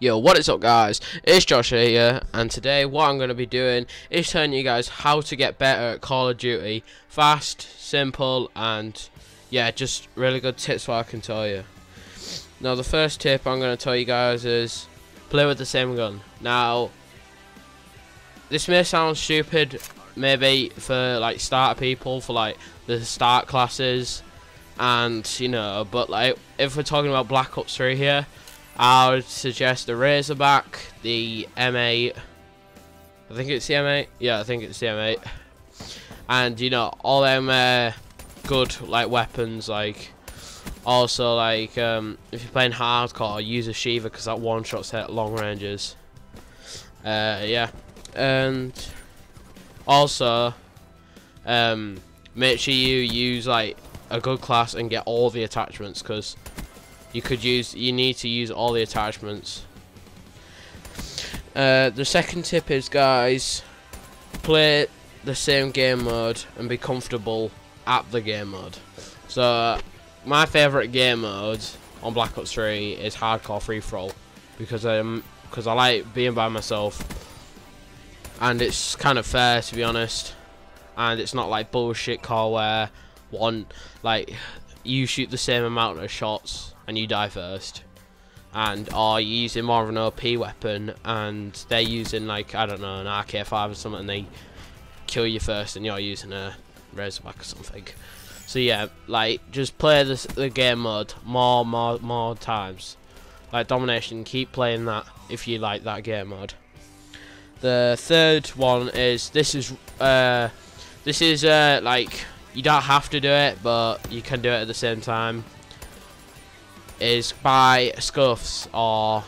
Yo, what is up guys, it's Josh here, and today what I'm going to be doing is telling you guys how to get better at Call of Duty. Fast, simple, and yeah, just really good tips what I can tell you. Now the first tip I'm going to tell you guys is play with the same gun. Now, this may sound stupid maybe for like starter people, for like the start classes, and you know, but like if we're talking about Black Ops 3 here, I would suggest the Razorback, the M8. I think it's the M8. Yeah, I think it's the M8. And you know, all them good like weapons. Like also like if you're playing hardcore, use a Shiva because that one shots at long ranges. Yeah, and also make sure you use like a good class and get all the attachments, because you need to use all the attachments. The second tip is, guys, play the same game mode and be comfortable at the game mode. So my favourite game mode on Black Ops 3 is hardcore free for all, because I like being by myself and it's kind of fair, to be honest, and it's not like bullshit call where you shoot the same amount of shots and you die first, and or you're using more of an OP weapon and they're using like, I don't know, an RK5 or something, and they kill you first and you're using a Razorback or something. So yeah, like just play the game mode more times. Like Domination, keep playing that if you like that game mode. The third one is this is like, you don't have to do it, but you can do it at the same time. Is buy scuffs, or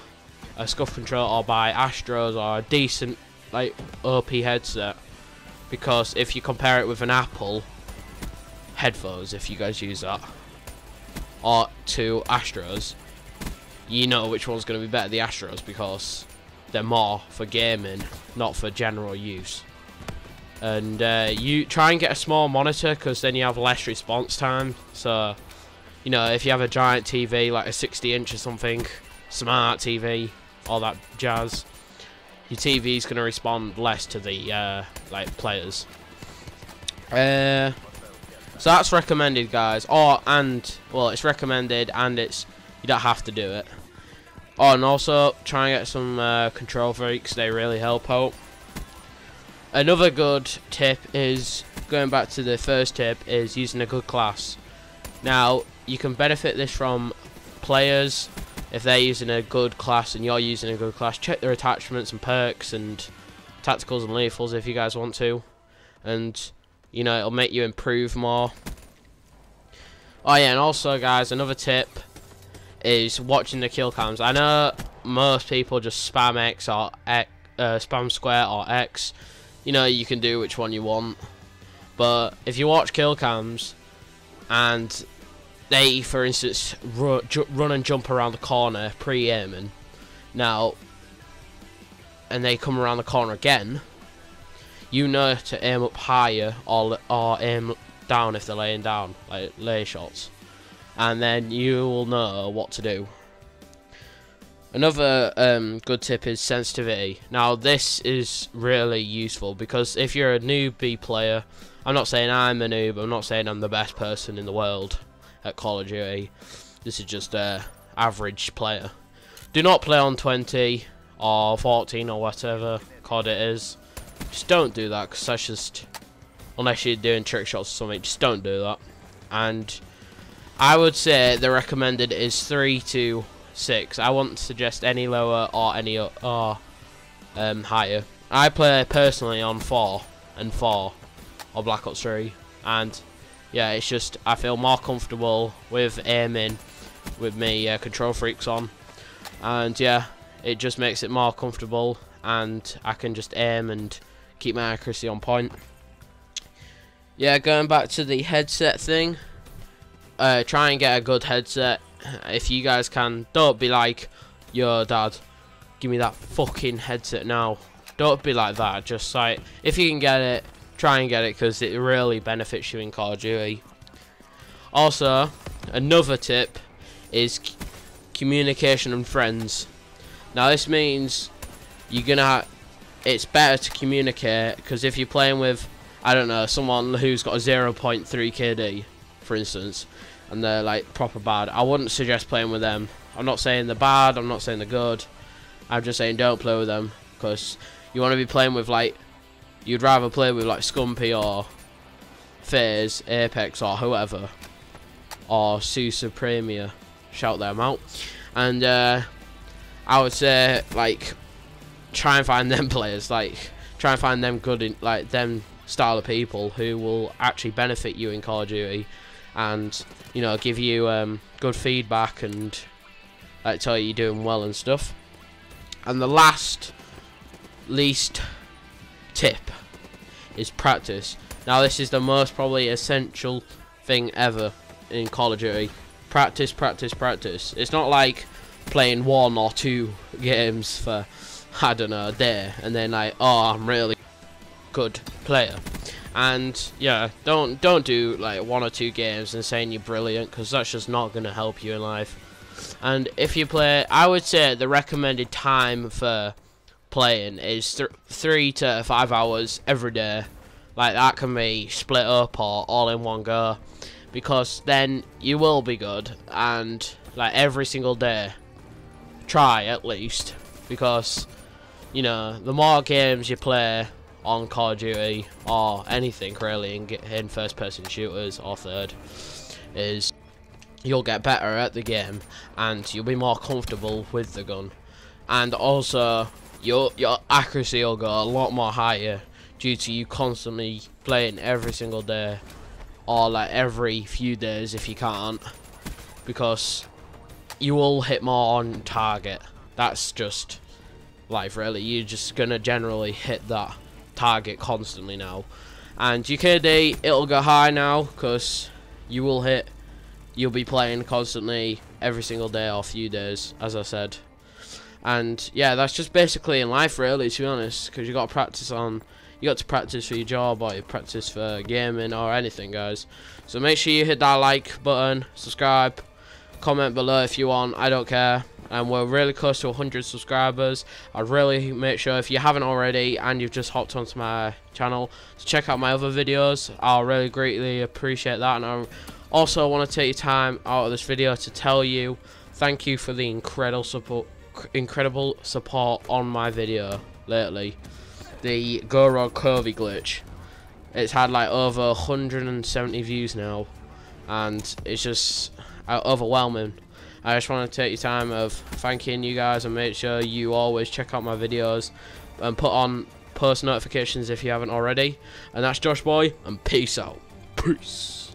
a scuff control, or buy Astros, or a decent like OP headset, because if you compare it with an Apple headphones, if you guys use that, or to Astros, you know which one's going to be better, the Astros, because they're more for gaming, not for general use. And you try and get a small monitor, because then you have less response time. So you know, if you have a giant TV like a 60-inch or something, smart TV, all that jazz, your TV's gonna respond less to the like players. So that's recommended, guys. Well, it's recommended, and you don't have to do it. Oh, and also try and get some control freaks. They really help out. Another good tip is, going back to the first tip, is using a good class. Now, you can benefit this from players. If they're using a good class and you're using a good class, check their attachments and perks and tacticals and lethals if you guys want to, and you know, it'll make you improve more. Oh yeah, and also guys, another tip is watching the kill cams. I know most people just spam X or spam square or X. You know, you can do which one you want, but if you watch kill cams and they, for instance, run and jump around the corner pre-aiming now, and they come around the corner again, you know to aim up higher or aim down if they're laying down, like lay shots, and then you will know what to do. Another good tip is sensitivity. Now this is really useful, because if you're a newbie player, I'm not saying I'm a noob, I'm not saying I'm the best person in the world at Call of Duty, this is just a average player. Do not play on 20 or 14 or whatever COD it is. Just don't do that, because that's just, unless you're doing trick shots or something, just don't do that. And I would say the recommended is 3 to 6. I wouldn't suggest any lower or any higher. I play personally on 4 and 4 or Black Ops 3, and yeah, it's just, I feel more comfortable with aiming with me control freaks on, and yeah, it just makes it more comfortable, and I can just aim and keep my accuracy on point. Yeah, going back to the headset thing, try and get a good headset if you guys can. Don't be like, yo dad, give me that fucking headset now. Don't be like that. Just like, if you can get it, try and get it, because it really benefits you in Call of Duty. Also, another tip is communication and friends. Now this means you're gonna. It's better to communicate, because if you're playing with, I don't know, someone who's got a 0.3 KD, for instance, and they're like proper bad, I wouldn't suggest playing with them. I'm not saying they're bad, I'm not saying they're good, I'm just saying don't play with them, because you want to be playing with, like, you'd rather play with like Scumpy or FaZe, Apex or whoever, or Su Supremia, shout them out. And I would say, like, try and find them players, like try and find them good in, like, them style of people who will actually benefit you in Call of Duty, and, you know, give you good feedback and like tell you you're doing well and stuff. And the least tip is practice. Now this is the most probably essential thing ever in Call of Duty. Practice, practice, practice. It's not like playing 1 or 2 games for, I don't know, a day and then like, oh, I'm really good player. And yeah, don't do like 1 or 2 games and saying you're brilliant, because that's just not going to help you in life. And if you play, I would say the recommended time for playing is 3 to 5 hours every day. Like, that can be split up or all in one go, because then you will be good. And like every single day, try at least, because, you know, the more games you play on Call of Duty or anything really in first person shooters or third, is you'll get better at the game and you'll be more comfortable with the gun, and also your accuracy will go a lot more higher due to you constantly playing every single day, or like every few days if you can't, because you will hit more on target. That's just life really. You're just gonna generally hit that target constantly now, and your KD, it'll go high now because you'll be playing constantly every single day or few days, as I said. And yeah, that's just basically in life really, to be honest, because you got to practice for your job, or you practice for gaming or anything, guys. So make sure you hit that like button, subscribe, comment below if you want, I don't care. And we're really close to 100 subscribers. I'd really make sure, if you haven't already and you've just hopped onto my channel, to check out my other videos. I'll really greatly appreciate that. And I also want to take your time out of this video to tell you thank you for the incredible support on my video lately. The Goro Covey glitch, it's had like over 170 views now, and it's just overwhelming. I just want to take your time of thanking you guys, and make sure you always check out my videos and put on post notifications if you haven't already. And that's Josh Boy, and peace out. Peace.